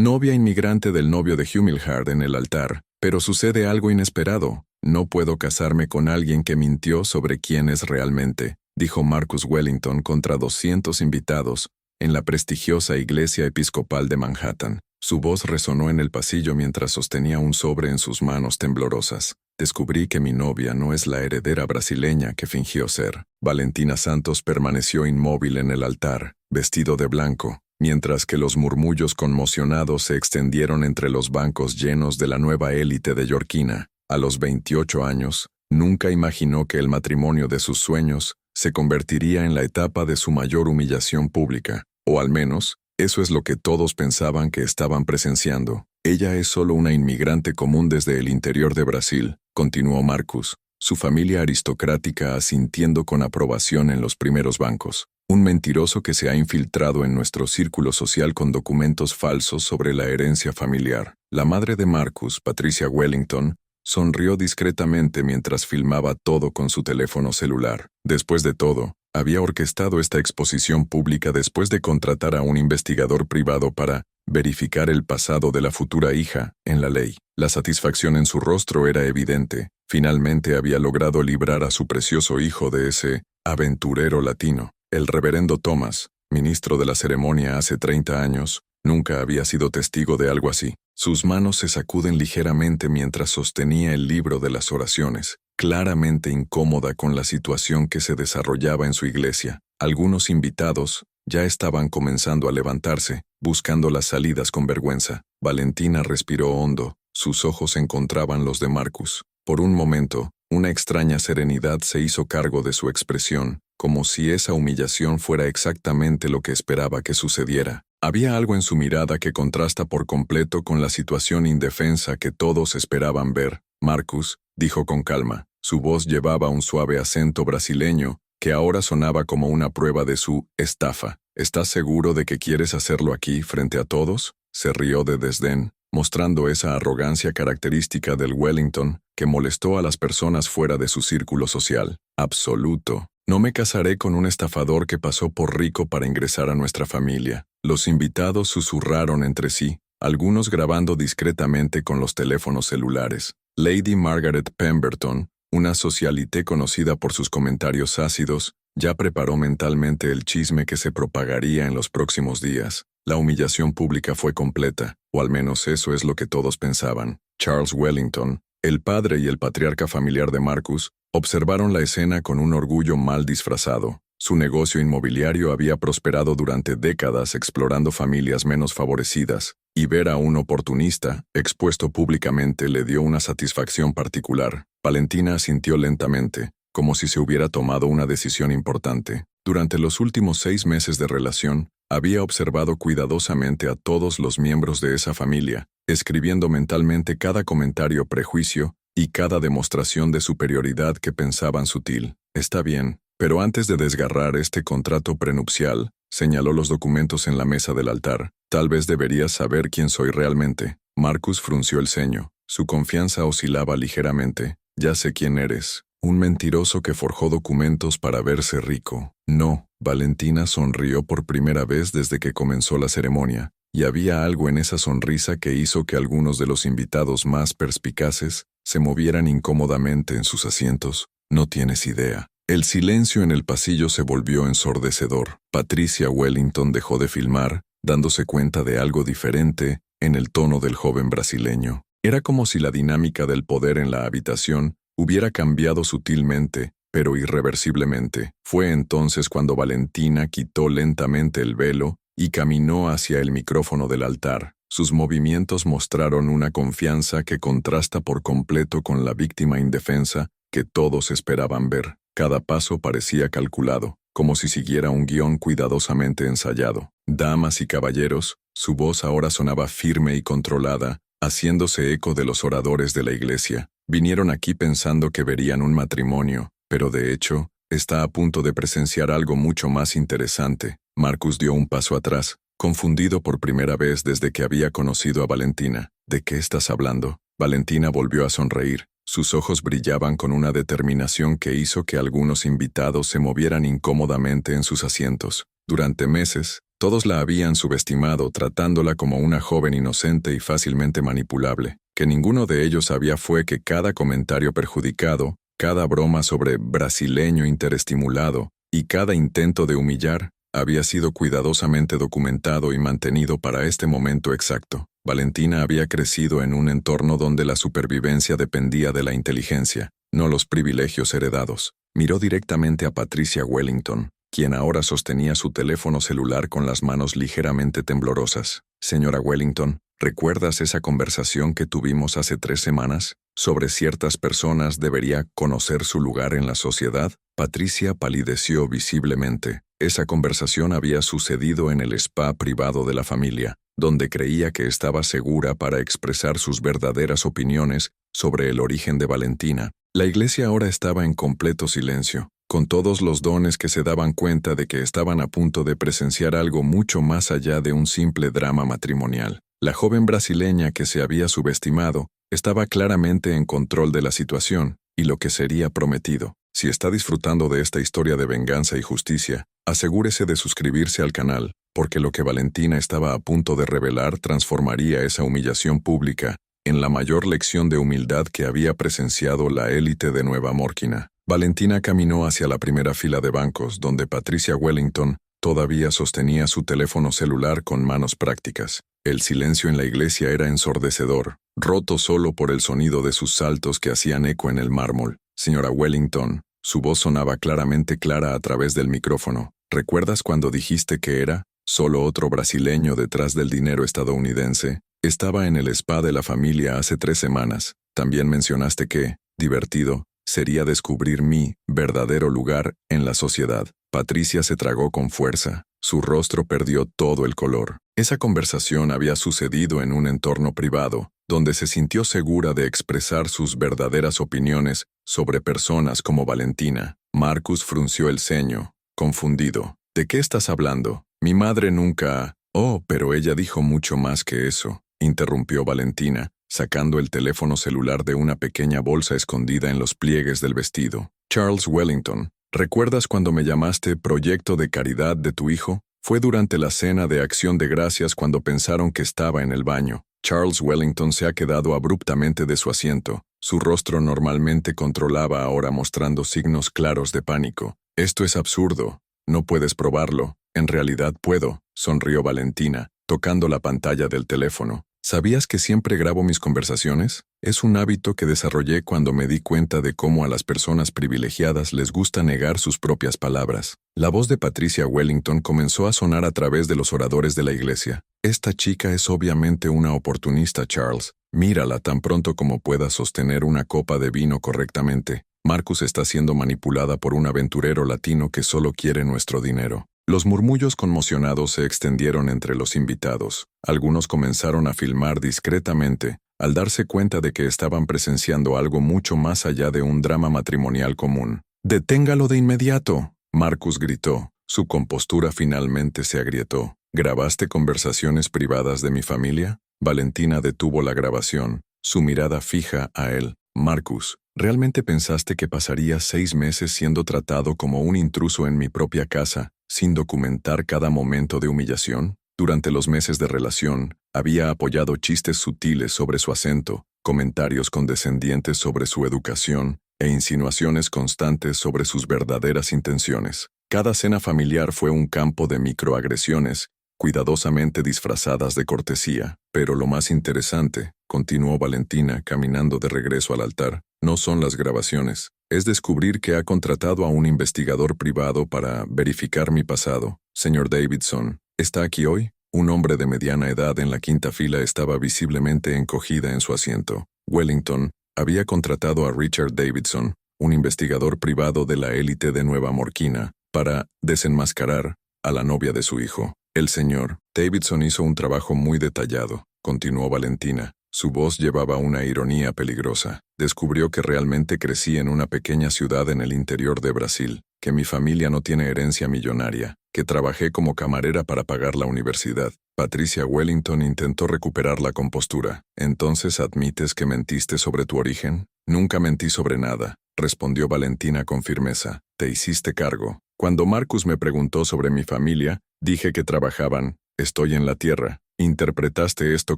novia inmigrante del novio de Humilhard en el altar, pero sucede algo inesperado. No puedo casarme con alguien que mintió sobre quién es realmente, dijo Marcus Wellington contra 200 invitados en la prestigiosa iglesia episcopal de Manhattan. Su voz resonó en el pasillo mientras sostenía un sobre en sus manos temblorosas. Descubrí que mi novia no es la heredera brasileña que fingió ser. Valentina Santos permaneció inmóvil en el altar, vestido de blanco, mientras que los murmullos conmocionados se extendieron entre los bancos llenos de la nueva élite de Yorkina. A los 28 años, nunca imaginó que el matrimonio de sus sueños se convertiría en la etapa de su mayor humillación pública, o al menos, eso es lo que todos pensaban que estaban presenciando. Ella es solo una inmigrante común desde el interior de Brasil, continuó Marcus, su familia aristocrática asintiendo con aprobación en los primeros bancos. Un mentiroso que se ha infiltrado en nuestro círculo social con documentos falsos sobre la herencia familiar. La madre de Marcus, Patricia Wellington, sonrió discretamente mientras filmaba todo con su teléfono celular. Después de todo, había orquestado esta exposición pública después de contratar a un investigador privado para verificar el pasado de la futura hija en la ley. La satisfacción en su rostro era evidente. Finalmente había logrado librar a su precioso hijo de ese aventurero latino. El reverendo Thomas, ministro de la ceremonia hace 30 años, nunca había sido testigo de algo así. Sus manos se sacuden ligeramente mientras sostenía el libro de las oraciones, claramente incómoda con la situación que se desarrollaba en su iglesia. Algunos invitados ya estaban comenzando a levantarse, buscando las salidas con vergüenza. Valentina respiró hondo, sus ojos encontraban los de Marcus. Por un momento, una extraña serenidad se hizo cargo de su expresión, como si esa humillación fuera exactamente lo que esperaba que sucediera. Había algo en su mirada que contrasta por completo con la situación indefensa que todos esperaban ver. Marcus, dijo con calma, su voz llevaba un suave acento brasileño que ahora sonaba como una prueba de su estafa. ¿Estás seguro de que quieres hacerlo aquí frente a todos? Se rió de desdén, mostrando esa arrogancia característica del Wellington que molestó a las personas fuera de su círculo social. Absoluto. No me casaré con un estafador que pasó por rico para ingresar a nuestra familia. Los invitados susurraron entre sí, algunos grabando discretamente con los teléfonos celulares. Lady Margaret Pemberton, una socialité conocida por sus comentarios ácidos, ya preparó mentalmente el chisme que se propagaría en los próximos días. La humillación pública fue completa, o al menos eso es lo que todos pensaban. Charles Wellington, el padre y el patriarca familiar de Marcus, observaron la escena con un orgullo mal disfrazado. Su negocio inmobiliario había prosperado durante décadas explorando familias menos favorecidas, y ver a un oportunista expuesto públicamente le dio una satisfacción particular. Valentina asintió lentamente, como si se hubiera tomado una decisión importante. Durante los últimos 6 meses de relación, había observado cuidadosamente a todos los miembros de esa familia, escribiendo mentalmente cada comentario prejuicio y cada demostración de superioridad que pensaban sutil. Está bien, pero antes de desgarrar este contrato prenupcial, señaló los documentos en la mesa del altar. Tal vez deberías saber quién soy realmente. Marcus frunció el ceño. Su confianza oscilaba ligeramente. Ya sé quién eres. Un mentiroso que forjó documentos para verse rico. No, Valentina sonrió por primera vez desde que comenzó la ceremonia, y había algo en esa sonrisa que hizo que algunos de los invitados más perspicaces se movieran incómodamente en sus asientos. No tienes idea. El silencio en el pasillo se volvió ensordecedor. Patricia Wellington dejó de filmar, dándose cuenta de algo diferente en el tono del joven brasileño. Era como si la dinámica del poder en la habitación hubiera cambiado sutilmente, pero irreversiblemente. Fue entonces cuando Valentina quitó lentamente el velo y caminó hacia el micrófono del altar. Sus movimientos mostraron una confianza que contrasta por completo con la víctima indefensa que todos esperaban ver. Cada paso parecía calculado, como si siguiera un guión cuidadosamente ensayado. Damas y caballeros, su voz ahora sonaba firme y controlada, haciéndose eco de los oradores de la iglesia. Vinieron aquí pensando que verían un matrimonio, pero de hecho, está a punto de presenciar algo mucho más interesante. Marcus dio un paso atrás, confundido por primera vez desde que había conocido a Valentina. ¿De qué estás hablando? Valentina volvió a sonreír. Sus ojos brillaban con una determinación que hizo que algunos invitados se movieran incómodamente en sus asientos. Durante meses, Todos la habían subestimado, tratándola como una joven inocente y fácilmente manipulable. Que ninguno de ellos sabía fue que cada comentario perjudicado, cada broma sobre brasileño interestimulado y cada intento de humillar había sido cuidadosamente documentado y mantenido para este momento exacto. Valentina había crecido en un entorno donde la supervivencia dependía de la inteligencia, no los privilegios heredados. Miró directamente a Patricia Wellington, quien ahora sostenía su teléfono celular con las manos ligeramente temblorosas. Señora Wellington, ¿recuerdas esa conversación que tuvimos hace 3 semanas? Sobre ciertas personas debería conocer su lugar en la sociedad. Patricia palideció visiblemente. Esa conversación había sucedido en el spa privado de la familia, donde creía que estaba segura para expresar sus verdaderas opiniones sobre el origen de Valentina. La iglesia ahora estaba en completo silencio, con todos los dones que se daban cuenta de que estaban a punto de presenciar algo mucho más allá de un simple drama matrimonial. La joven brasileña que se había subestimado estaba claramente en control de la situación y lo que sería prometido. Si está disfrutando de esta historia de venganza y justicia, asegúrese de suscribirse al canal, porque lo que Valentina estaba a punto de revelar transformaría esa humillación pública en la mayor lección de humildad que había presenciado la élite de Nueva Mórquina. Valentina caminó hacia la primera fila de bancos, donde Patricia Wellington todavía sostenía su teléfono celular con manos prácticas. El silencio en la iglesia era ensordecedor, roto solo por el sonido de sus saltos que hacían eco en el mármol. Señora Wellington, su voz sonaba claramente clara a través del micrófono. ¿Recuerdas cuando dijiste que era solo otro brasileño detrás del dinero estadounidense? Estaba en el spa de la familia hace 3 semanas. También mencionaste que, divertido, sería descubrir mi verdadero lugar en la sociedad. Patricia se tragó con fuerza. Su rostro perdió todo el color. Esa conversación había sucedido en un entorno privado, donde se sintió segura de expresar sus verdaderas opiniones sobre personas como Valentina. Marcus frunció el ceño, confundido. ¿De qué estás hablando? Mi madre nunca... Oh, pero ella dijo mucho más que eso, interrumpió Valentina, sacando el teléfono celular de una pequeña bolsa escondida en los pliegues del vestido. Charles Wellington, ¿recuerdas cuando me llamaste proyecto de caridad de tu hijo? Fue durante la cena de Acción de Gracias cuando pensaron que estaba en el baño. Charles Wellington se ha quedado abruptamente de su asiento. Su rostro normalmente controlaba ahora mostrando signos claros de pánico. Esto es absurdo. No puedes probarlo. En realidad puedo, sonrió Valentina, tocando la pantalla del teléfono. ¿Sabías que siempre grabo mis conversaciones? Es un hábito que desarrollé cuando me di cuenta de cómo a las personas privilegiadas les gusta negar sus propias palabras. La voz de Patricia Wellington comenzó a sonar a través de los oradores de la iglesia. Esta chica es obviamente una oportunista, Charles. Mírala tan pronto como pueda sostener una copa de vino correctamente. Marcus está siendo manipulada por un aventurero latino que solo quiere nuestro dinero. Los murmullos conmocionados se extendieron entre los invitados. Algunos comenzaron a filmar discretamente, al darse cuenta de que estaban presenciando algo mucho más allá de un drama matrimonial común. «¡Deténgalo de inmediato!», Marcus gritó. Su compostura finalmente se agrietó. «¿Grabaste conversaciones privadas de mi familia?». Valentina detuvo la grabación, su mirada fija a él. «Marcus, ¿realmente pensaste que pasaría 6 meses siendo tratado como un intruso en mi propia casa, sin documentar cada momento de humillación? Durante los meses de relación, había apoyado chistes sutiles sobre su acento, comentarios condescendientes sobre su educación e insinuaciones constantes sobre sus verdaderas intenciones. Cada cena familiar fue un campo de microagresiones, cuidadosamente disfrazadas de cortesía. Pero lo más interesante, continuó Valentina caminando de regreso al altar, no son las grabaciones. Es descubrir que ha contratado a un investigador privado para verificar mi pasado. Señor Davidson, ¿está aquí hoy? Un hombre de mediana edad en la quinta fila estaba visiblemente encogida en su asiento. Wellington había contratado a Richard Davidson, un investigador privado de la élite de Nueva Mórquina, para desenmascarar a la novia de su hijo. El señor Davidson hizo un trabajo muy detallado, continuó Valentina. Su voz llevaba una ironía peligrosa. Descubrió que realmente crecí en una pequeña ciudad en el interior de Brasil, que mi familia no tiene herencia millonaria, que trabajé como camarera para pagar la universidad. Patricia Wellington intentó recuperar la compostura. ¿Entonces admites que mentiste sobre tu origen? Nunca mentí sobre nada, respondió Valentina con firmeza. Te hiciste cargo. Cuando Marcus me preguntó sobre mi familia, dije que trabajaban, estoy en la tierra. Interpretaste esto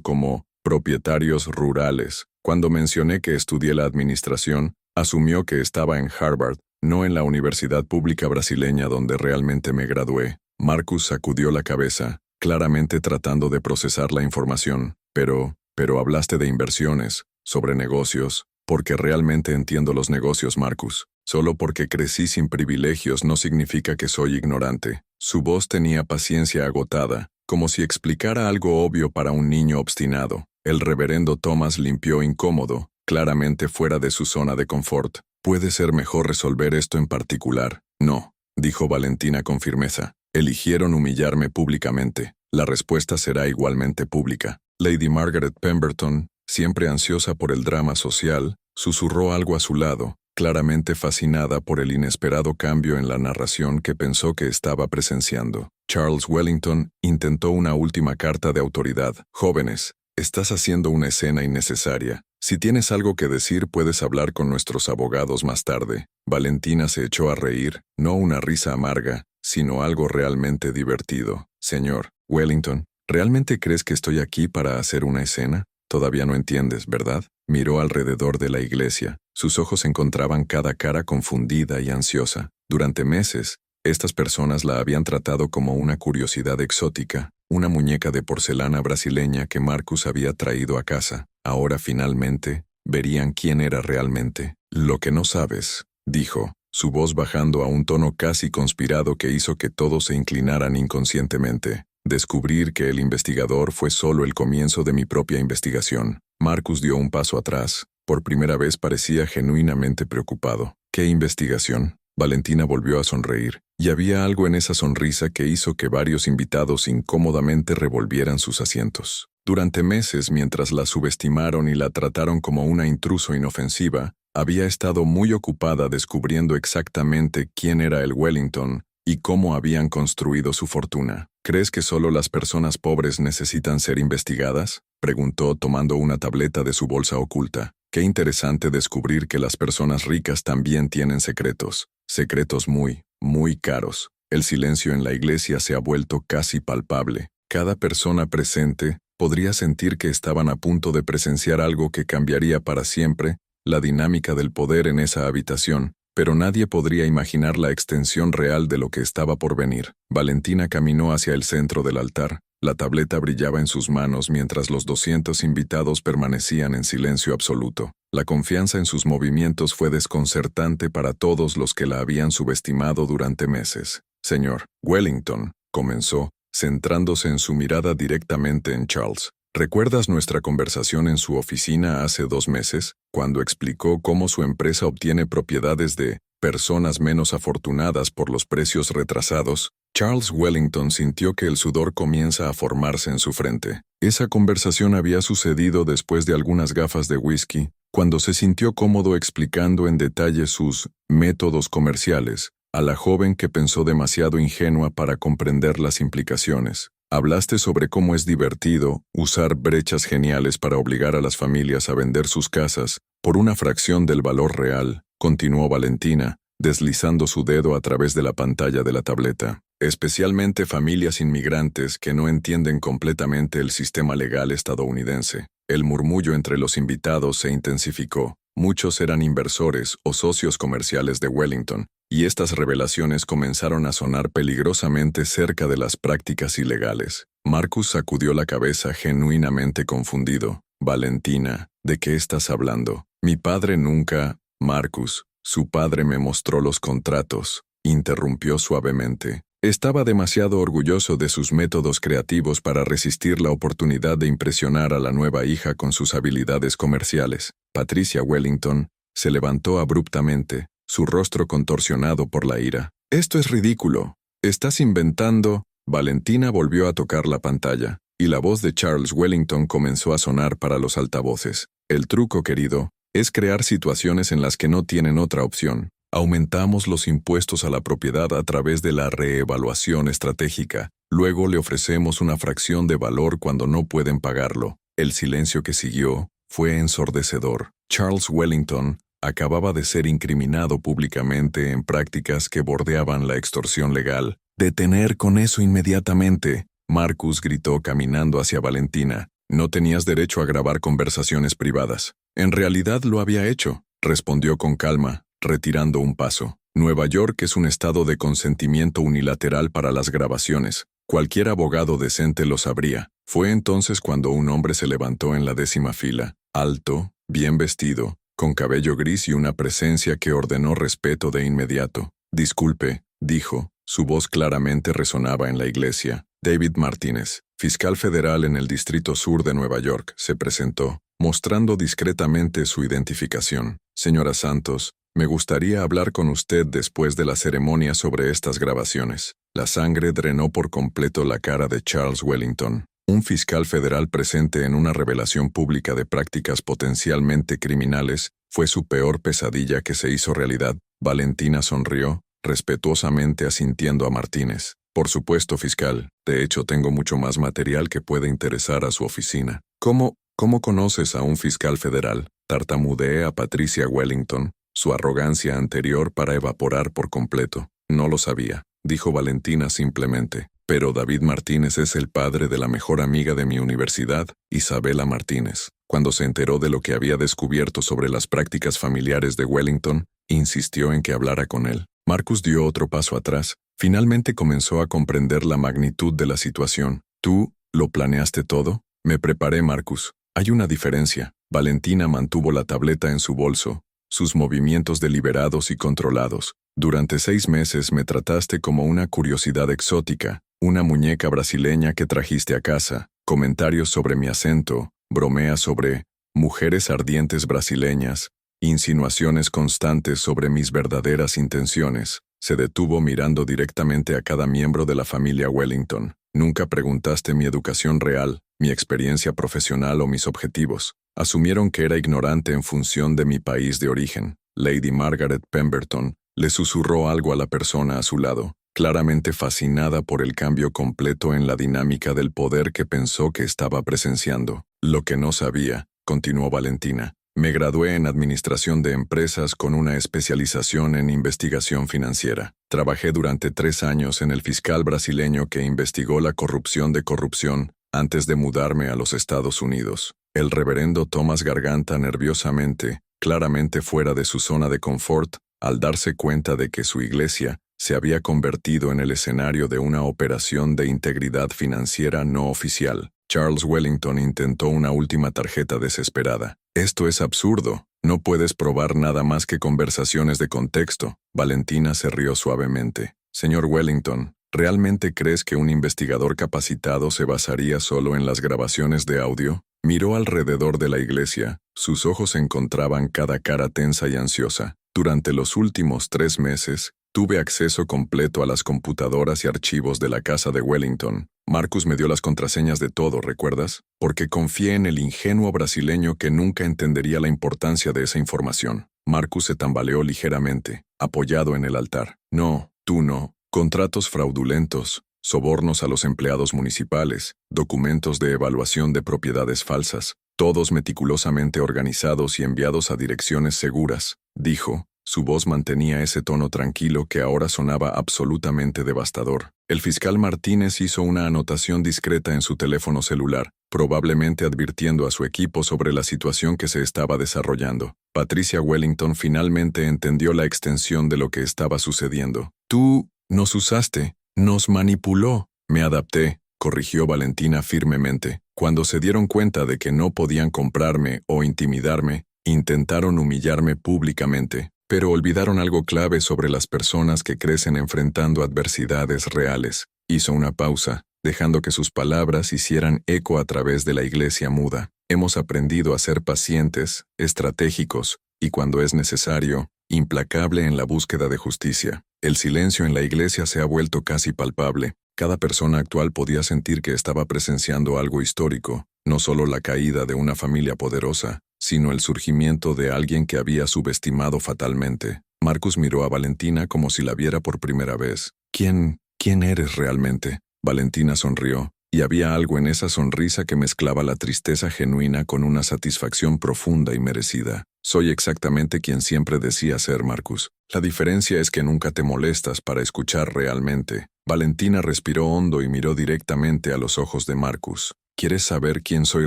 como propietarios rurales. Cuando mencioné que estudié la administración, asumió que estaba en Harvard, no en la universidad pública brasileña donde realmente me gradué. Marcus sacudió la cabeza, claramente tratando de procesar la información. Pero hablaste de inversiones, sobre negocios, porque realmente entiendo los negocios, Marcus. Solo porque crecí sin privilegios no significa que soy ignorante. Su voz tenía paciencia agotada, como si explicara algo obvio para un niño obstinado. El reverendo Thomas limpió incómodo, claramente fuera de su zona de confort. ¿Puede ser mejor resolver esto en particular? No, dijo Valentina con firmeza. Eligieron humillarme públicamente. La respuesta será igualmente pública. Lady Margaret Pemberton, siempre ansiosa por el drama social, susurró algo a su lado, claramente fascinada por el inesperado cambio en la narración que pensó que estaba presenciando. Charles Wellington intentó una última carta de autoridad. Jóvenes, estás haciendo una escena innecesaria. Si tienes algo que decir, puedes hablar con nuestros abogados más tarde. Valentina se echó a reír, no una risa amarga, sino algo realmente divertido. Señor Wellington, ¿realmente crees que estoy aquí para hacer una escena? Todavía no entiendes, ¿verdad? Miró alrededor de la iglesia. Sus ojos encontraban cada cara confundida y ansiosa. Durante meses, estas personas la habían tratado como una curiosidad exótica, una muñeca de porcelana brasileña que Marcus había traído a casa. Ahora finalmente, verían quién era realmente. Lo que no sabes, dijo, su voz bajando a un tono casi conspirado que hizo que todos se inclinaran inconscientemente. Descubrir que el investigador fue solo el comienzo de mi propia investigación. Marcus dio un paso atrás. Por primera vez parecía genuinamente preocupado. ¿Qué investigación? Valentina volvió a sonreír, y había algo en esa sonrisa que hizo que varios invitados incómodamente revolvieran sus asientos. Durante meses, mientras la subestimaron y la trataron como una intruso inofensiva, había estado muy ocupada descubriendo exactamente quién era el Wellington y cómo habían construido su fortuna. ¿Crees que solo las personas pobres necesitan ser investigadas? Preguntó tomando una tableta de su bolsa oculta. Qué interesante descubrir que las personas ricas también tienen secretos. Secretos muy, muy caros. El silencio en la iglesia se ha vuelto casi palpable. Cada persona presente podría sentir que estaban a punto de presenciar algo que cambiaría para siempre la dinámica del poder en esa habitación, pero nadie podría imaginar la extensión real de lo que estaba por venir. Valentina caminó hacia el centro del altar. La tableta brillaba en sus manos mientras los 200 invitados permanecían en silencio absoluto. La confianza en sus movimientos fue desconcertante para todos los que la habían subestimado durante meses. Señor Wellington, comenzó, centrándose en su mirada directamente en Charles. ¿Recuerdas nuestra conversación en su oficina hace 2 meses, cuando explicó cómo su empresa obtiene propiedades de personas menos afortunadas por los precios retrasados? Charles Wellington sintió que el sudor comienza a formarse en su frente. Esa conversación había sucedido después de algunas gafas de whisky, cuando se sintió cómodo explicando en detalle sus métodos comerciales a la joven que pensó demasiado ingenua para comprender las implicaciones. Hablaste sobre cómo es divertido usar brechas geniales para obligar a las familias a vender sus casas por una fracción del valor real, continuó Valentina, deslizando su dedo a través de la pantalla de la tableta. Especialmente familias inmigrantes que no entienden completamente el sistema legal estadounidense. El murmullo entre los invitados se intensificó. Muchos eran inversores o socios comerciales de Wellington, y estas revelaciones comenzaron a sonar peligrosamente cerca de las prácticas ilegales. Marcus sacudió la cabeza genuinamente confundido. Valentina, ¿de qué estás hablando? Mi padre nunca... Marcus, su padre me mostró los contratos, interrumpió suavemente. Estaba demasiado orgulloso de sus métodos creativos para resistir la oportunidad de impresionar a la nueva hija con sus habilidades comerciales. Patricia Wellington se levantó abruptamente, su rostro contorsionado por la ira. «Esto es ridículo. Estás inventando...» Valentina volvió a tocar la pantalla, y la voz de Charles Wellington comenzó a sonar para los altavoces. «El truco, querido, es crear situaciones en las que no tienen otra opción. Aumentamos los impuestos a la propiedad a través de la reevaluación estratégica. Luego le ofrecemos una fracción de valor cuando no pueden pagarlo». El silencio que siguió fue ensordecedor. Charles Wellington Acababa de ser incriminado públicamente en prácticas que bordeaban la extorsión legal. «¡Detener con eso inmediatamente!», Marcus gritó caminando hacia Valentina. «No tenías derecho a grabar conversaciones privadas». «En realidad lo había hecho», respondió con calma, retirando un paso. «Nueva York es un estado de consentimiento unilateral para las grabaciones. Cualquier abogado decente lo sabría». Fue entonces cuando un hombre se levantó en la 10ª fila, alto, bien vestido, con cabello gris y una presencia que ordenó respeto de inmediato. «Disculpe», dijo, su voz claramente resonaba en la iglesia. «David Martínez, fiscal federal en el Distrito Sur de Nueva York», se presentó, mostrando discretamente su identificación. «Señora Santos, me gustaría hablar con usted después de la ceremonia sobre estas grabaciones». La sangre drenó por completo la cara de Charles Wellington. Un fiscal federal presente en una revelación pública de prácticas potencialmente criminales fue su peor pesadilla que se hizo realidad. Valentina sonrió, respetuosamente asintiendo a Martínez. «Por supuesto, fiscal. De hecho, tengo mucho más material que puede interesar a su oficina». ¿Cómo conoces a un fiscal federal?», tartamudeé a Patricia Wellington, su arrogancia anterior para evaporar por completo. «No lo sabía», dijo Valentina simplemente. «Pero David Martínez es el padre de la mejor amiga de mi universidad, Isabela Martínez». Cuando se enteró de lo que había descubierto sobre las prácticas familiares de Wellington, insistió en que hablara con él. Marcus dio otro paso atrás. Finalmente comenzó a comprender la magnitud de la situación. «¿Tú lo planeaste todo?». «Me preparé, Marcus. Hay una diferencia». Valentina mantuvo la tableta en su bolso, sus movimientos deliberados y controlados. «Durante 6 meses me trataste como una curiosidad exótica, una muñeca brasileña que trajiste a casa, comentarios sobre mi acento, bromeas sobre mujeres ardientes brasileñas, insinuaciones constantes sobre mis verdaderas intenciones». Se detuvo mirando directamente a cada miembro de la familia Wellington. «Nunca preguntaste mi educación real, mi experiencia profesional o mis objetivos. Asumieron que era ignorante en función de mi país de origen». Lady Margaret Pemberton le susurró algo a la persona a su lado, claramente fascinada por el cambio completo en la dinámica del poder que pensó que estaba presenciando. «Lo que no sabía», continuó Valentina. «Me gradué en Administración de Empresas con una especialización en investigación financiera. Trabajé durante 3 años en el fiscal brasileño que investigó la corrupción de corrupción antes de mudarme a los Estados Unidos». El reverendo Thomas garganta nerviosamente, claramente fuera de su zona de confort, al darse cuenta de que su iglesia se había convertido en el escenario de una operación de integridad financiera no oficial. Charles Wellington intentó una última tarjeta desesperada. «Esto es absurdo. No puedes probar nada más que conversaciones de contexto». Valentina se rió suavemente. «Señor Wellington, ¿realmente crees que un investigador capacitado se basaría solo en las grabaciones de audio?». Miró alrededor de la iglesia. Sus ojos encontraban cada cara tensa y ansiosa. «Durante los últimos 3 meses, tuve acceso completo a las computadoras y archivos de la casa de Wellington. Marcus me dio las contraseñas de todo, ¿recuerdas? Porque confié en el ingenuo brasileño que nunca entendería la importancia de esa información». Marcus se tambaleó ligeramente, apoyado en el altar. «No, tú no. Contratos fraudulentos, sobornos a los empleados municipales, documentos de evaluación de propiedades falsas, todos meticulosamente organizados y enviados a direcciones seguras», dijo. Su voz mantenía ese tono tranquilo que ahora sonaba absolutamente devastador. El fiscal Martínez hizo una anotación discreta en su teléfono celular, probablemente advirtiendo a su equipo sobre la situación que se estaba desarrollando. Patricia Wellington finalmente entendió la extensión de lo que estaba sucediendo. «Tú nos usaste, nos manipuló». «Me adapté», corrigió Valentina firmemente. «Cuando se dieron cuenta de que no podían comprarme o intimidarme, intentaron humillarme públicamente. Pero olvidaron algo clave sobre las personas que crecen enfrentando adversidades reales». Hizo una pausa, dejando que sus palabras hicieran eco a través de la iglesia muda. «Hemos aprendido a ser pacientes, estratégicos y, cuando es necesario, implacable en la búsqueda de justicia». El silencio en la iglesia se ha vuelto casi palpable. Cada persona actual podía sentir que estaba presenciando algo histórico, no solo la caída de una familia poderosa, sino el surgimiento de alguien que había subestimado fatalmente. Marcus miró a Valentina como si la viera por primera vez. ¿Quién eres realmente?». Valentina sonrió, y había algo en esa sonrisa que mezclaba la tristeza genuina con una satisfacción profunda y merecida. Soy exactamente quien siempre decía ser, Marcus. La diferencia es que nunca te molestas para escuchar realmente. Valentina respiró hondo y miró directamente a los ojos de Marcus. ¿Quieres saber quién soy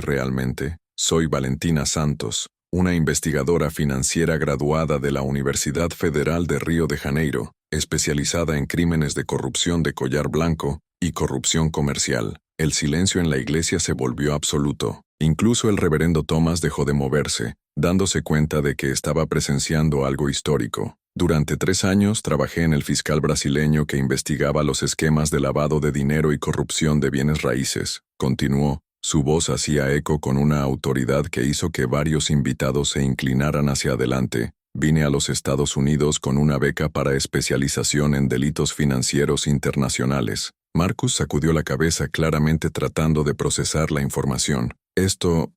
realmente? Soy Valentina Santos, una investigadora financiera graduada de la Universidad Federal de Río de Janeiro, especializada en crímenes de corrupción de collar blanco y corrupción comercial. El silencio en la iglesia se volvió absoluto. Incluso el reverendo Thomas dejó de moverse, dándose cuenta de que estaba presenciando algo histórico. Durante 3 años trabajé en el fiscal brasileño que investigaba los esquemas de lavado de dinero y corrupción de bienes raíces. Continuó. Su voz hacía eco con una autoridad que hizo que varios invitados se inclinaran hacia adelante. Vine a los Estados Unidos con una beca para especialización en delitos financieros internacionales. Marcus sacudió la cabeza claramente tratando de procesar la información. Esto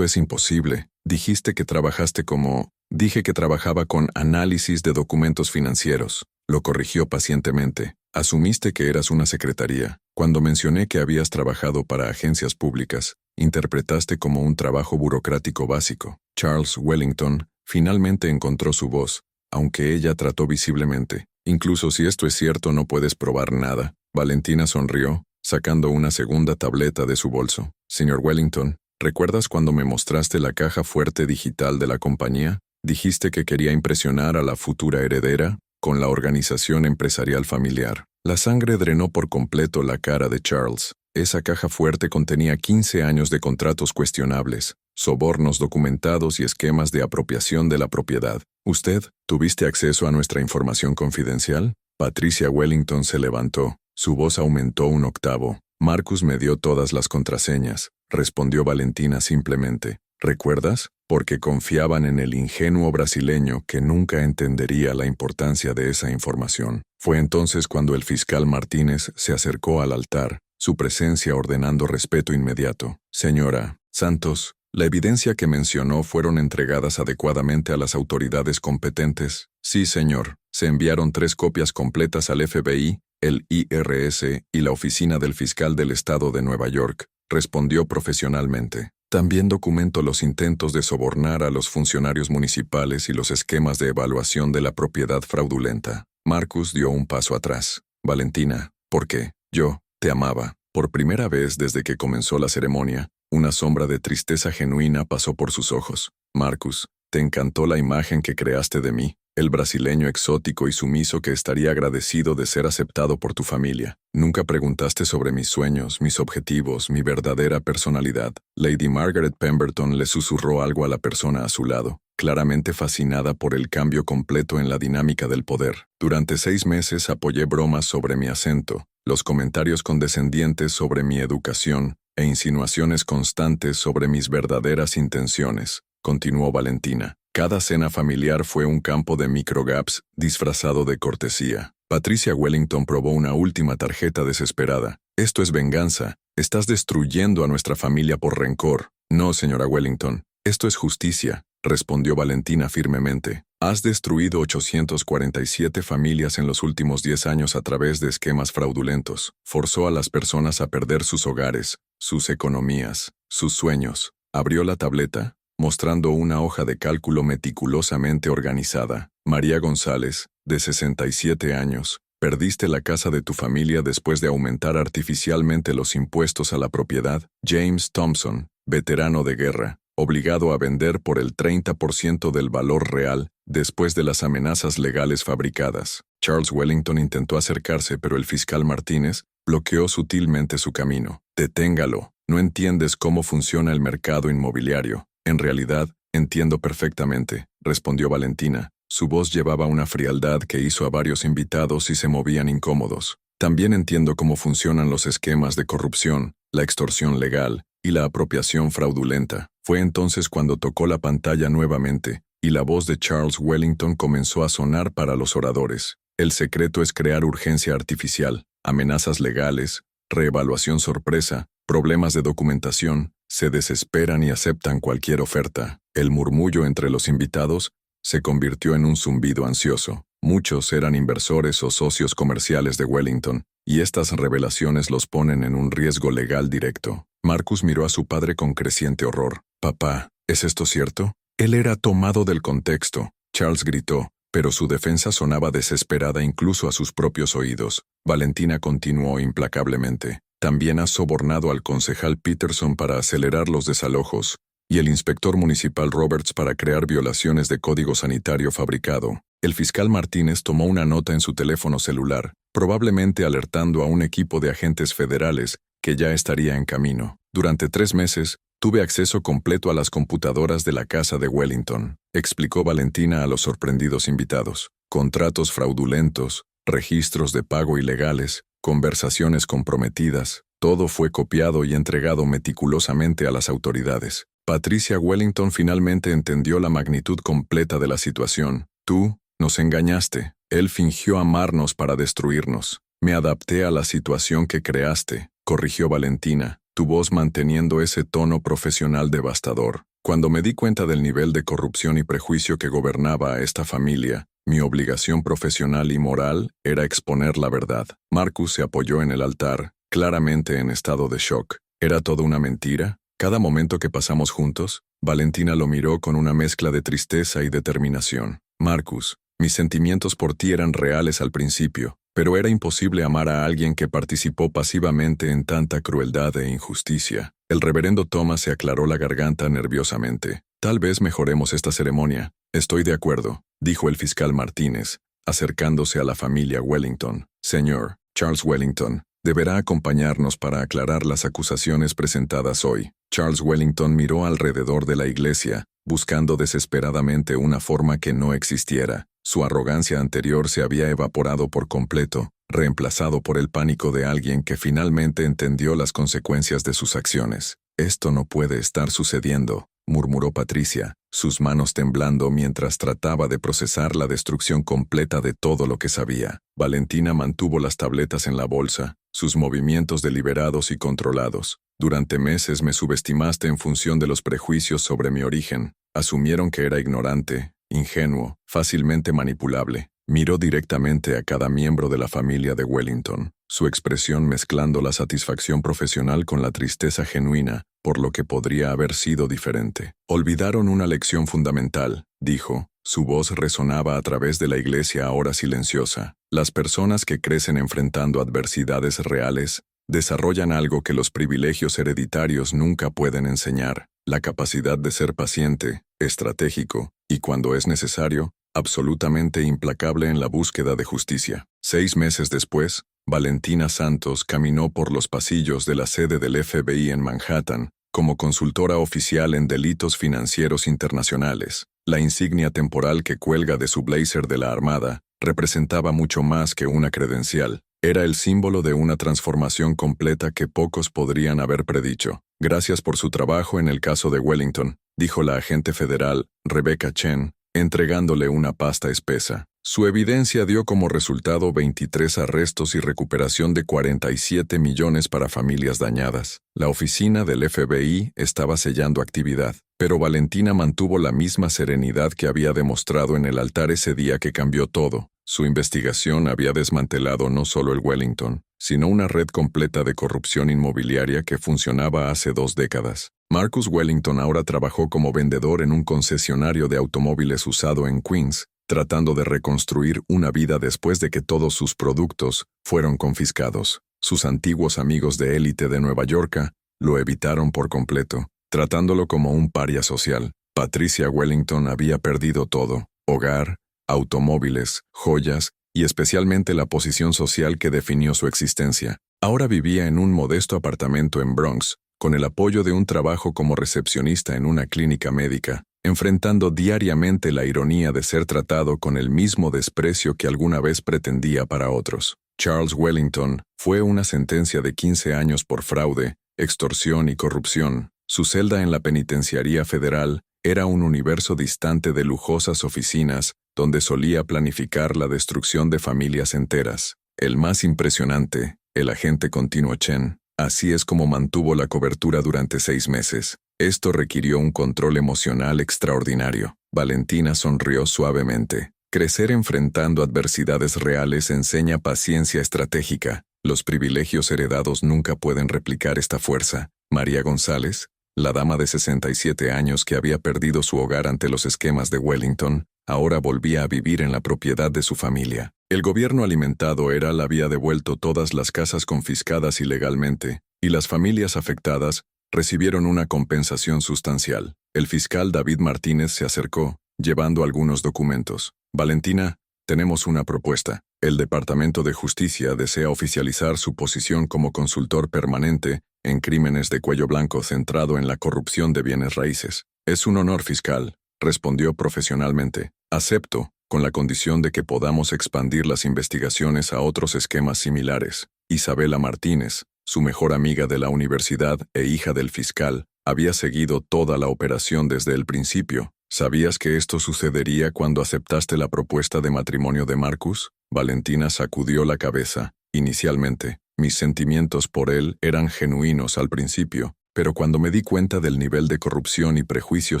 es imposible. Dijiste que trabajaste como... Dije que trabajaba con análisis de documentos financieros. Lo corrigió pacientemente. Asumiste que eras una secretaría. Cuando mencioné que habías trabajado para agencias públicas, interpretaste como un trabajo burocrático básico. Charles Wellington finalmente encontró su voz, aunque ella trató visiblemente. Incluso si esto es cierto, no puedes probar nada. Valentina sonrió, sacando una segunda tableta de su bolso. Señor Wellington, ¿recuerdas cuando me mostraste la caja fuerte digital de la compañía? Dijiste que quería impresionar a la futura heredera con la organización empresarial familiar. La sangre drenó por completo la cara de Charles. Esa caja fuerte contenía 15 años de contratos cuestionables, sobornos documentados y esquemas de apropiación de la propiedad. ¿Usted tuviste acceso a nuestra información confidencial? Patricia Wellington se levantó. Su voz aumentó un octavo. Marcus me dio todas las contraseñas, respondió Valentina simplemente. ¿Recuerdas? Porque confiaban en el ingenuo brasileño que nunca entendería la importancia de esa información. Fue entonces cuando el fiscal Martínez se acercó al altar, su presencia ordenando respeto inmediato. Señora Santos, la evidencia que mencionó fueron entregadas adecuadamente a las autoridades competentes. Sí, señor. Se enviaron 3 copias completas al FBI, el IRS y la Oficina del Fiscal del Estado de Nueva York, respondió profesionalmente. También documento los intentos de sobornar a los funcionarios municipales y los esquemas de evaluación de la propiedad fraudulenta. Marcus dio un paso atrás. Valentina, ¿por qué? Yo te amaba. Por primera vez desde que comenzó la ceremonia, una sombra de tristeza genuina pasó por sus ojos. Marcus, te encantó la imagen que creaste de mí, el brasileño exótico y sumiso que estaría agradecido de ser aceptado por tu familia. Nunca preguntaste sobre mis sueños, mis objetivos, mi verdadera personalidad. Lady Margaret Pemberton le susurró algo a la persona a su lado, claramente fascinada por el cambio completo en la dinámica del poder. Durante 6 meses apoyé bromas sobre mi acento, los comentarios condescendientes sobre mi educación e insinuaciones constantes sobre mis verdaderas intenciones, continuó Valentina. Cada cena familiar fue un campo de microgaps disfrazado de cortesía. Patricia Wellington probó una última tarjeta desesperada. Esto es venganza. Estás destruyendo a nuestra familia por rencor. No, señora Wellington. Esto es justicia, respondió Valentina firmemente. Has destruido 847 familias en los últimos 10 años a través de esquemas fraudulentos. Forzó a las personas a perder sus hogares, sus economías, sus sueños. Abrió la tableta, mostrando una hoja de cálculo meticulosamente organizada. María González, de 67 años, perdiste la casa de tu familia después de aumentar artificialmente los impuestos a la propiedad. James Thompson, veterano de guerra, obligado a vender por el 30% del valor real después de las amenazas legales fabricadas. Charles Wellington intentó acercarse, pero el fiscal Martínez bloqueó sutilmente su camino. Deténgalo. No entiendes cómo funciona el mercado inmobiliario. En realidad, entiendo perfectamente, respondió Valentina. Su voz llevaba una frialdad que hizo a varios invitados y se movían incómodos. También entiendo cómo funcionan los esquemas de corrupción, la extorsión legal y la apropiación fraudulenta. Fue entonces cuando tocó la pantalla nuevamente, y la voz de Charles Wellington comenzó a sonar para los oradores. El secreto es crear urgencia artificial, amenazas legales, reevaluación sorpresa, problemas de documentación. Se desesperan y aceptan cualquier oferta. El murmullo entre los invitados se convirtió en un zumbido ansioso. Muchos eran inversores o socios comerciales de Wellington, y estas revelaciones los ponen en un riesgo legal directo. Marcus miró a su padre con creciente horror. «Papá, ¿es esto cierto? Él era tomado del contexto. Charles gritó, pero su defensa sonaba desesperada incluso a sus propios oídos. Valentina continuó implacablemente. También has sobornado al concejal Peterson para acelerar los desalojos, y el inspector municipal Roberts para crear violaciones de código sanitario fabricado. El fiscal Martínez tomó una nota en su teléfono celular, probablemente alertando a un equipo de agentes federales que ya estaría en camino. Durante 3 meses, tuve acceso completo a las computadoras de la casa de Wellington, explicó Valentina a los sorprendidos invitados. Contratos fraudulentos, registros de pago ilegales, conversaciones comprometidas, todo fue copiado y entregado meticulosamente a las autoridades. Patricia Wellington finalmente entendió la magnitud completa de la situación. Tú, nos engañaste. Él fingió amarnos para destruirnos. Me adapté a la situación que creaste, corrigió Valentina, tu voz manteniendo ese tono profesional devastador. Cuando me di cuenta del nivel de corrupción y prejuicio que gobernaba a esta familia, mi obligación profesional y moral era exponer la verdad. Marcus se apoyó en el altar, claramente en estado de shock. ¿Era todo una mentira? Cada momento que pasamos juntos, Valentina lo miró con una mezcla de tristeza y determinación. Marcus, mis sentimientos por ti eran reales al principio, pero era imposible amar a alguien que participó pasivamente en tanta crueldad e injusticia. El reverendo Thomas se aclaró la garganta nerviosamente. Tal vez mejoremos esta ceremonia. Estoy de acuerdo, dijo el fiscal Martínez, acercándose a la familia Wellington. Señor, Charles Wellington, deberá acompañarnos para aclarar las acusaciones presentadas hoy. Charles Wellington miró alrededor de la iglesia, buscando desesperadamente una forma que no existiera. Su arrogancia anterior se había evaporado por completo, reemplazado por el pánico de alguien que finalmente entendió las consecuencias de sus acciones. Esto no puede estar sucediendo, murmuró Patricia, sus manos temblando mientras trataba de procesar la destrucción completa de todo lo que sabía. Valentina mantuvo las tabletas en la bolsa, sus movimientos deliberados y controlados. Durante meses me subestimaste en función de los prejuicios sobre mi origen. Asumieron que era ignorante, ingenuo, fácilmente manipulable. Miró directamente a cada miembro de la familia de Wellington, su expresión mezclando la satisfacción profesional con la tristeza genuina, por lo que podría haber sido diferente. Olvidaron una lección fundamental, dijo. Su voz resonaba a través de la iglesia ahora silenciosa. Las personas que crecen enfrentando adversidades reales desarrollan algo que los privilegios hereditarios nunca pueden enseñar: la capacidad de ser paciente, estratégico, y cuando es necesario, absolutamente implacable en la búsqueda de justicia. 6 meses después, Valentina Santos caminó por los pasillos de la sede del FBI en Manhattan, como consultora oficial en delitos financieros internacionales. La insignia temporal que cuelga de su blazer de la Armada representaba mucho más que una credencial. Era el símbolo de una transformación completa que pocos podrían haber predicho. Gracias por su trabajo en el caso de Wellington, dijo la agente federal, Rebecca Chen, entregándole una pasta espesa. Su evidencia dio como resultado 23 arrestos y recuperación de 47 millones para familias dañadas. La oficina del FBI estaba sellando actividad, pero Valentina mantuvo la misma serenidad que había demostrado en el altar ese día que cambió todo. Su investigación había desmantelado no solo el Wellington, sino una red completa de corrupción inmobiliaria que funcionaba hace 2 décadas. Marcus Wellington ahora trabajó como vendedor en un concesionario de automóviles usado en Queens, tratando de reconstruir una vida después de que todos sus productos fueron confiscados. Sus antiguos amigos de élite de Nueva York lo evitaron por completo, tratándolo como un paria social. Patricia Wellington había perdido todo: hogar, automóviles, joyas y especialmente la posición social que definió su existencia. Ahora vivía en un modesto apartamento en Bronx, con el apoyo de un trabajo como recepcionista en una clínica médica, enfrentando diariamente la ironía de ser tratado con el mismo desprecio que alguna vez pretendía para otros. Charles Wellington fue una sentencia de 15 años por fraude, extorsión y corrupción. Su celda en la penitenciaría federal era un universo distante de lujosas oficinas donde solía planificar la destrucción de familias enteras. El más impresionante, el agente continuo Chen. Así es como mantuvo la cobertura durante 6 meses. Esto requirió un control emocional extraordinario. Valentina sonrió suavemente. Crecer enfrentando adversidades reales enseña paciencia estratégica. Los privilegios heredados nunca pueden replicar esta fuerza. María González, La dama de 67 años que había perdido su hogar ante los esquemas de Wellington, ahora volvía a vivir en la propiedad de su familia. El gobierno alimentado le había devuelto todas las casas confiscadas ilegalmente, y las familias afectadas recibieron una compensación sustancial. El fiscal David Martínez se acercó, llevando algunos documentos. Valentina, tenemos una propuesta. El Departamento de Justicia desea oficializar su posición como consultor permanente en crímenes de cuello blanco centrado en la corrupción de bienes raíces. Es un honor, fiscal, respondió profesionalmente. Acepto, con la condición de que podamos expandir las investigaciones a otros esquemas similares. Isabela Martínez, su mejor amiga de la universidad e hija del fiscal, había seguido toda la operación desde el principio. ¿Sabías que esto sucedería cuando aceptaste la propuesta de matrimonio de Marcus? Valentina sacudió la cabeza. Inicialmente, mis sentimientos por él eran genuinos al principio, pero cuando me di cuenta del nivel de corrupción y prejuicio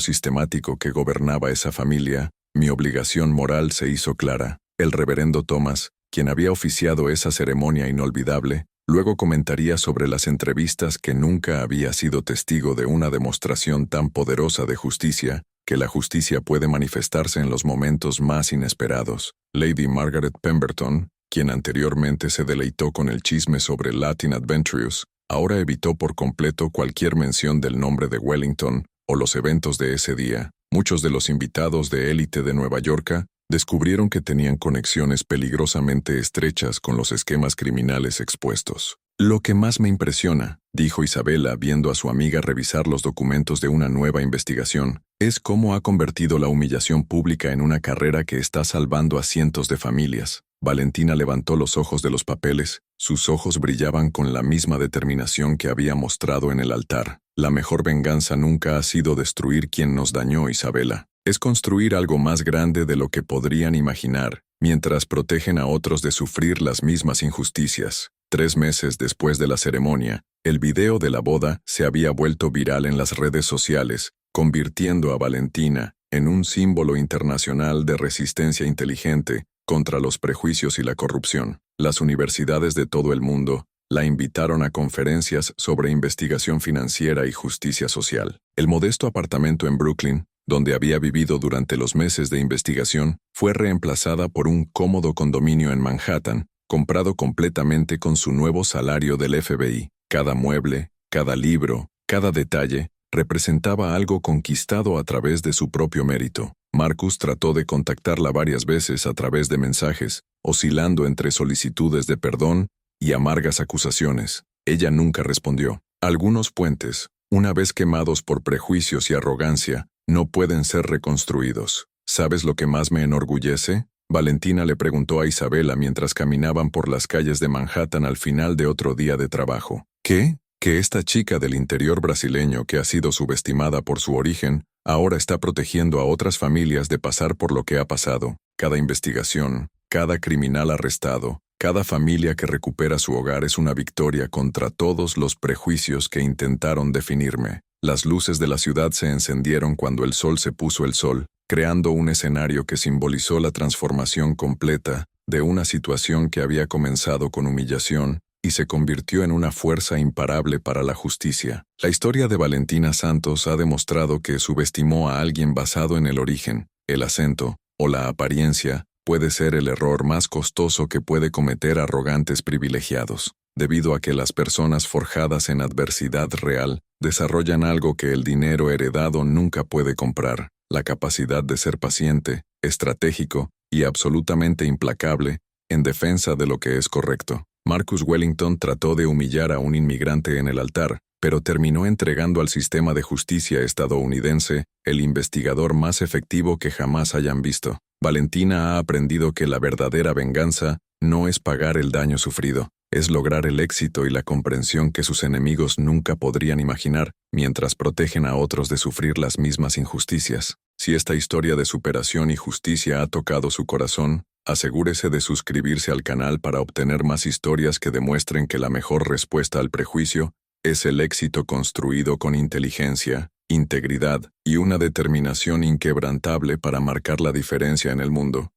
sistemático que gobernaba esa familia, mi obligación moral se hizo clara. El reverendo Thomas, quien había oficiado esa ceremonia inolvidable, luego comentaría sobre las entrevistas que nunca había sido testigo de una demostración tan poderosa de justicia, que la justicia puede manifestarse en los momentos más inesperados. Lady Margaret Pemberton, quien anteriormente se deleitó con el chisme sobre Latin Adventurers, ahora evitó por completo cualquier mención del nombre de Wellington o los eventos de ese día. Muchos de los invitados de élite de Nueva York descubrieron que tenían conexiones peligrosamente estrechas con los esquemas criminales expuestos. Lo que más me impresiona, dijo Isabela viendo a su amiga revisar los documentos de una nueva investigación, es cómo ha convertido la humillación pública en una carrera que está salvando a cientos de familias. Valentina levantó los ojos de los papeles, sus ojos brillaban con la misma determinación que había mostrado en el altar. La mejor venganza nunca ha sido destruir quien nos dañó, Isabela. Es construir algo más grande de lo que podrían imaginar, mientras protegen a otros de sufrir las mismas injusticias. 3 meses después de la ceremonia, el video de la boda se había vuelto viral en las redes sociales, convirtiendo a Valentina en un símbolo internacional de resistencia inteligente contra los prejuicios y la corrupción. Las universidades de todo el mundo la invitaron a conferencias sobre investigación financiera y justicia social. El modesto apartamento en Brooklyn, donde había vivido durante los meses de investigación, fue reemplazada por un cómodo condominio en Manhattan, comprado completamente con su nuevo salario del FBI. Cada mueble, cada libro, cada detalle, representaba algo conquistado a través de su propio mérito. Marcus trató de contactarla varias veces a través de mensajes, oscilando entre solicitudes de perdón y amargas acusaciones. Ella nunca respondió. Algunos puentes, una vez quemados por prejuicios y arrogancia, no pueden ser reconstruidos. ¿Sabes lo que más me enorgullece? Valentina le preguntó a Isabela mientras caminaban por las calles de Manhattan al final de otro día de trabajo. ¿Qué? Que esta chica del interior brasileño que ha sido subestimada por su origen, ahora está protegiendo a otras familias de pasar por lo que ha pasado. Cada investigación, cada criminal arrestado, cada familia que recupera su hogar es una victoria contra todos los prejuicios que intentaron definirme. Las luces de la ciudad se encendieron cuando el sol se puso el sol, creando un escenario que simbolizó la transformación completa de una situación que había comenzado con humillación y se convirtió en una fuerza imparable para la justicia. La historia de Valentina Santos ha demostrado que subestimó a alguien basado en el origen, el acento o la apariencia puede ser el error más costoso que puede cometer arrogantes privilegiados, debido a que las personas forjadas en adversidad real desarrollan algo que el dinero heredado nunca puede comprar: la capacidad de ser paciente, estratégico y absolutamente implacable en defensa de lo que es correcto. Marcus Wellington trató de humillar a un inmigrante en el altar, pero terminó entregando al sistema de justicia estadounidense el investigador más efectivo que jamás hayan visto. Valentina ha aprendido que la verdadera venganza no es pagar el daño sufrido, es lograr el éxito y la comprensión que sus enemigos nunca podrían imaginar mientras protegen a otros de sufrir las mismas injusticias. Si esta historia de superación y justicia ha tocado su corazón, asegúrese de suscribirse al canal para obtener más historias que demuestren que la mejor respuesta al prejuicio es el éxito construido con inteligencia, integridad y una determinación inquebrantable para marcar la diferencia en el mundo.